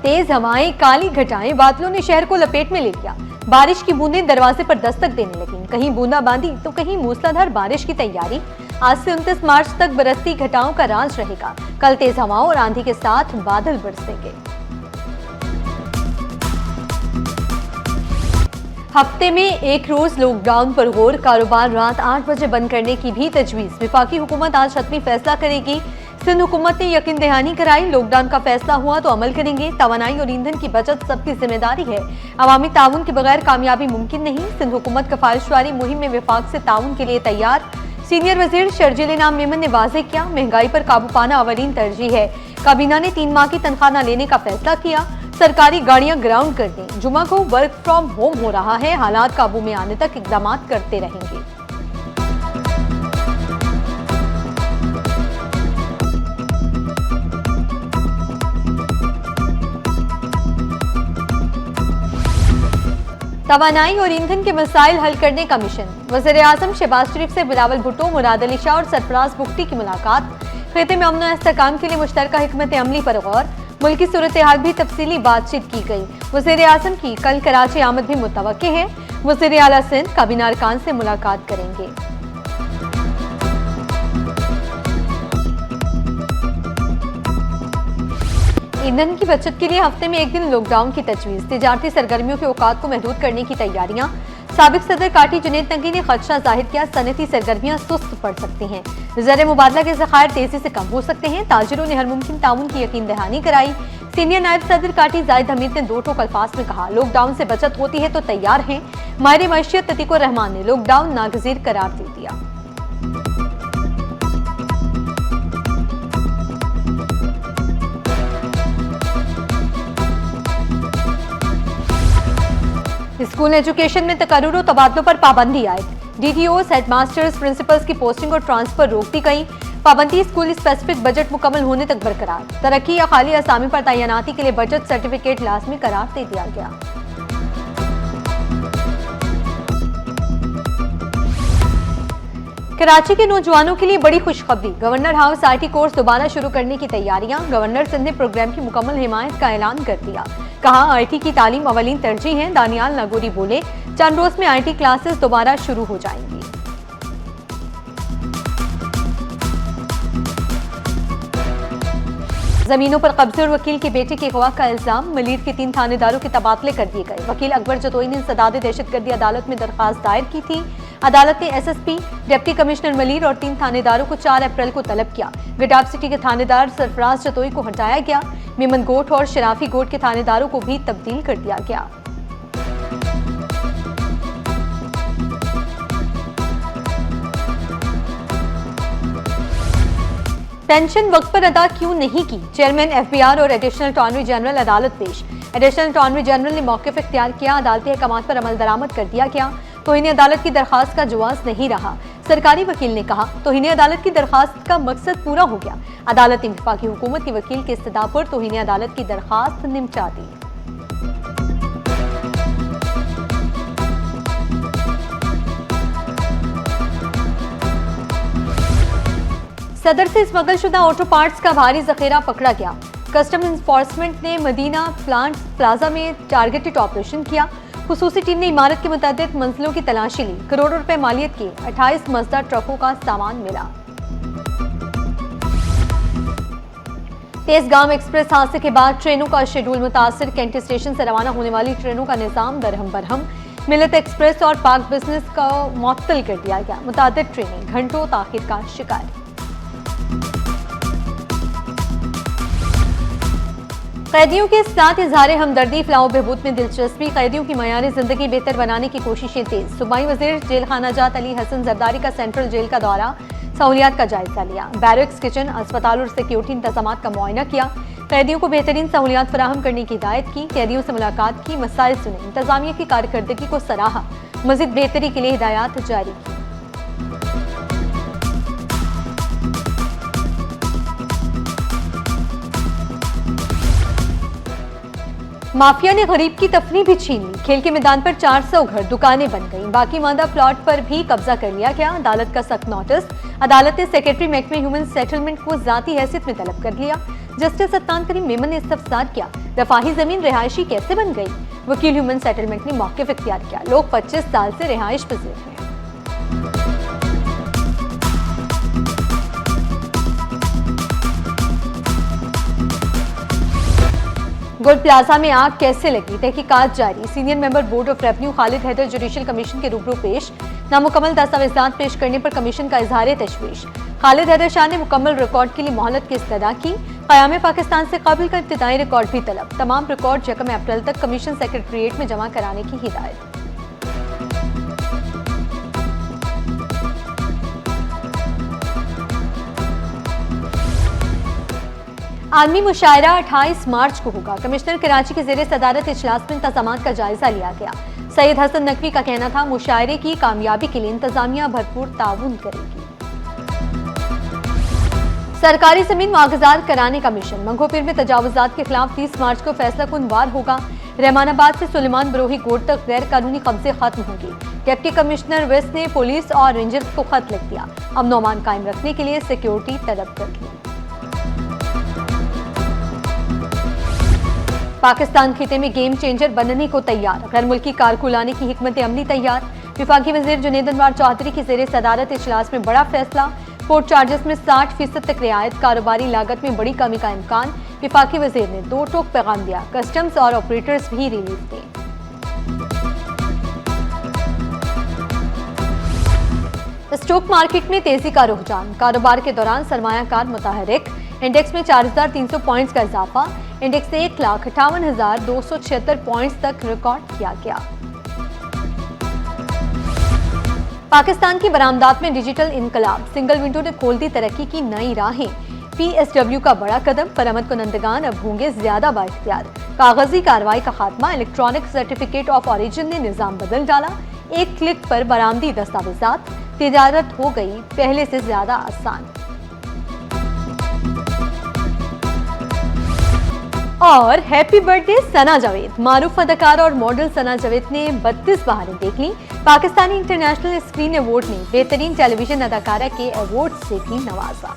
तेज हवाएं, काली घटाएं, बादलों ने शहर को लपेट में ले लिया। बारिश की बूंदें दरवाजे पर दस्तक देने लगी। कहीं बूंदाबांदी तो कहीं मूसलाधार बारिश की तैयारी। आज से 29 मार्च तक बरसती घटाओं का राज रहेगा। कल तेज हवाओं और आंधी के साथ बादल बरसेंगे। हफ्ते में एक रोज लॉकडाउन पर गौर, कारोबार रात 8 बजे बंद करने की भी तजवीज। विफाकी हुकूमत आज हतमी फैसला करेगी। सिंध हुकूमत ने यकीन दहानी कराई, लॉकडाउन का फैसला हुआ तो अमल करेंगे। तवानाई और ईंधन की बचत सबकी जिम्मेदारी है। अवामी ताउन के बगैर कामयाबी मुमकिन नहीं। सिंध हुकूमत कफारिशवारी मुहिम में विफाक से ताउन के लिए तैयार। सीनियर वजीर शर्जील इनाम मेमन ने वाजे किया, महंगाई पर काबू पाना अवलीन तरजीह है। काबीना ने 3 माह की तनख्वाह न लेने का फैसला किया। सरकारी गाड़ियां ग्राउंड कर दें। जुमा को वर्क फ्रॉम होम हो रहा है। हालात काबू में आने तक इकदाम करते रहेंगे। तवानाई और ईंधन के मसाइल हल करने का मिशन। वज़ीर-ए-आज़म शहबाज शरीफ से बिलावल भुट्टो, मुराद अली शाह और सरफराज बुख्ती की मुलाकात। खिते में अमन और इस्तेहकाम के लिए मुश्तरका हिकमत अमली पर गौर। मुल्की सूरत हाल भी तफसीली बातचीत की गई। वज़ीर-ए-आज़म की कल कराची आमद भी मुतवक्के है। वज़ीर आला सिंध काबीना अरकान से मुलाकात करेंगे। ईंधन की बचत के लिए हफ्ते में एक दिन लॉकडाउन की तजवीज। तिजारती सरगर्मियों के औकात को महदूद करने की तैयारियां। साबिक सदर काटी जुनैद नकी ने खदशा जाहिर किया, सनती सरगर्मियां सुस्त पड़ सकती हैं। ज़र मुबादला के ज़खायर तेजी से कम हो सकते हैं। ताजिरों ने हर मुमकिन ताउन की यकीन दहानी कराई। सीनियर नायब सदर काटी जाहिद हमीद ने 2 टोक अल्फाज में कहा, लॉकडाउन से बचत होती है तो तैयार हैं। माहिर मईशत अतीकुर रहमान ने लॉकडाउन नागजीर करार दे दिया। स्कूल एजुकेशन में तकर्रुर और तबादलों पर पाबंदी आयद। DTOs, हेडमास्टर्स, प्रिंसिपल्स की पोस्टिंग और ट्रांसफर रोक दी गई। पाबंदी स्कूल स्पेसिफिक बजट मुकम्मल होने तक बरकरार। तरक्की या खाली असामी पर तैनाती के लिए बजट सर्टिफिकेट लाजमी करार दे दिया गया। कराची के नौजवानों के लिए बड़ी खुशखबरी। गवर्नर हाउस IT कोर्स दोबारा शुरू करने की तैयारियां। गवर्नर सिंध ने प्रोग्राम की मुकम्मल हिमायत का ऐलान कर दिया। कहा, IT की तालीम अवलीन तरजीह है। दानियाल नागौरी बोले, चंद रोज में IT क्लासेस दोबारा शुरू हो जाएंगी। जमीनों पर कब्जे और वकील के बेटे के अगवा का इल्जाम। मलीर के 3 थानेदारों के तबादले कर दिए गए। वकील अकबर जतोई ने इंसदाद दहशतगर्दी अदालत में दरखास्त दायर की थी। अदालत ने SSP, डिप्टी कमिश्नर मलीर और 3 थानेदारों को 4 अप्रैल को तलब किया। गडाब सिटी के थानेदार सरफराज जतोई को हटाया गया। मेमन गोट और शराफी गोट के थानेदारों को भी तब्दील कर दिया गया। पेंशन वक्त पर अदा क्यों नहीं की? चेयरमैन FBR और एडिशनल अटॉर्नी जनरल अदालत पेश। एडिशनल अटॉर्नी जनरल ने मौक़िफ़ इख्तियार किया। अदालती अहकामात पर अमल दरामद कर दिया गया। तौहीन अदालत की दरखास्त का जवाज नहीं रहा। सरकारी वकील ने कहा, तौहीन अदालत की दरखास्त का मकसद पूरा हो गया। अदालत ने वफाकी हुकूमत के वकील के इस्तदा पर तौहीन अदालत की दरखास्त निपटा दी। सदर से स्मगलशुदा ऑटो पार्ट्स का भारी जखीरा पकड़ा गया। कस्टम इन्फोर्समेंट ने मदीना प्लांट प्लाजा में टारगेटेड ऑपरेशन किया। खुसूसी टीम ने इमारत के मुतअद्दिद मंजिलों की तलाशी ली। करोड़ों रुपए मालियत के 28 मजदा ट्रकों का सामान मिला। तेजगाम एक्सप्रेस हादसे के बाद ट्रेनों का शेड्यूल मुतासर। कैंट स्टेशन से रवाना होने वाली ट्रेनों का निजाम दरहम बरहम। मिलत एक्सप्रेस और पाक बिजनेस को मुअत्तल कर दिया गया। मुतअद्दिद ट्रेनें घंटों ताखीर का शिकार। कैदियों के साथ इजहार हमदर्दी, फलाह बहबूद में दिलचस्पी। कैदियों की मयार जिंदगी बेहतर बनाने की कोशिशें तेज। सूबाई वजीर जेल खाना जात अली हसन जरदारी का सेंट्रल जेल का दौरा, सहूलियात का जायजा लिया। बैरक्स, किचन, अस्पताल और सिक्योरिटी इंतजाम का मुआयना किया। कैदियों को बेहतरीन सहूलियात फराहम करने की हिदायत की। कैदियों से मुलाकात की, मसाइल सुने, इंतजामिया की कारकर्दगी को सराहा। मजीद बेहतरी के लिए हिदायत जारी की। माफिया ने गरीब की तफरी भी छीन ली। खेल के मैदान पर 400 घर दुकानें बन गईं। बाकी मांदा प्लॉट पर भी कब्जा कर लिया गया। अदालत का सख्त नोटिस। अदालत ने सेक्रेटरी महकमे ह्यूमन सेटलमेंट को जाती हैसियत में तलब कर लिया। जस्टिस अदनान करीम मेमन ने इस्तफसार किया, रफाही जमीन रिहायशी कैसे बन गई। वकील ह्यूमन सेटलमेंट ने मौक़िफ़ इख्तियार किया। लोग 25 साल से रिहाइश पजीर हैं। गोल प्लाजा में आग कैसे लगी, तहकीकात जारी। Senior member board of revenue Khalid Haider judicial commission के रूबरू पेश। नामुकम्मल दस्तावेजात पेश करने पर कमीशन का इजहार तशवीश। खालिद हैदर शाह ने मुकम्मल रिकॉर्ड के लिए मोहलत की इस्तदा की। क़याम पाकिस्तान से कबल का इब्तिदाई रिकॉर्ड भी तलब। तमाम रिकॉर्ड 1 अप्रैल तक कमीशन सेक्रेटरीट में जमा कराने की हिदायत। आलमी मुशायरा 28 मार्च को होगा। कमिश्नर कराची के ज़ेरे सदारत इजलास में इंतजामात का जायजा लिया गया। सैयद हसन नकवी का कहना था, मुशायरे की कामयाबी के लिए इंतजामिया भरपूर ताउन करेगी। सरकारी जमीन मुआवजात कराने का मिशन। मंगोपीर में तजावुजात के खिलाफ 30 मार्च को फैसला कुनवार होगा। रहमानाबाद से सुलेमान बरोही गोट तक गैर कानूनी कब्जे खत्म होंगे। डिप्टी कमिश्नर वेस्ट ने पुलिस और रेंजर्स को खत लिख दिया। अमन अमान कायम रखने के लिए सिक्योरिटी तलब कर ली। पाकिस्तान खिते में गेम चेंजर बनने को तैयार। गैर मुल्की कारकुन लाने की हिकमत अमली तैयार। विफाकी वजीर जुनैद अनवार चौधरी की ज़ेरे सदारत इजलास में बड़ा फैसला। पोर्ट चार्जेस में 60% तक रियायत। कारोबारी लागत में बड़ी कमी का इम्कान। विफाकी वजीर ने 2 टोक पैगाम दिया, कस्टम्स और ऑपरेटर्स भी रिलीफ दें। स्टॉक मार्केट में तेजी का रुझान। कारोबार के दौरान सरमायाकार मुतहरिक। इंडेक्स में 4300 पॉइंट्स का इजाफा। इंडेक्स से 1,58,276 पॉइंट्स तक रिकॉर्ड किया गया। पाकिस्तान की बरामदात में डिजिटल इनकलाब। सिंगल विंडो ने खोल दी तरक्की की नई राहें। PSW का बड़ा कदम। बरामद कुनंदगान अब होंगे ज्यादा बाइख्तियार। कागजी कार्रवाई का खात्मा। इलेक्ट्रॉनिक सर्टिफिकेट ऑफ ऑरिजिन ने निजाम बदल डाला। एक क्लिक पर बरामदी दस्तावेजात। तिजारत हो गई पहले से ज्यादा आसान। और हैप्पी बर्थडे सना जावेद। मारूफ अदाकार और मॉडल सना जावेद ने 32 बहारें देख ली। पाकिस्तानी इंटरनेशनल स्क्रीन अवार्ड ने बेहतरीन टेलीविजन अदाकारा के अवार्ड से भी नवाजा।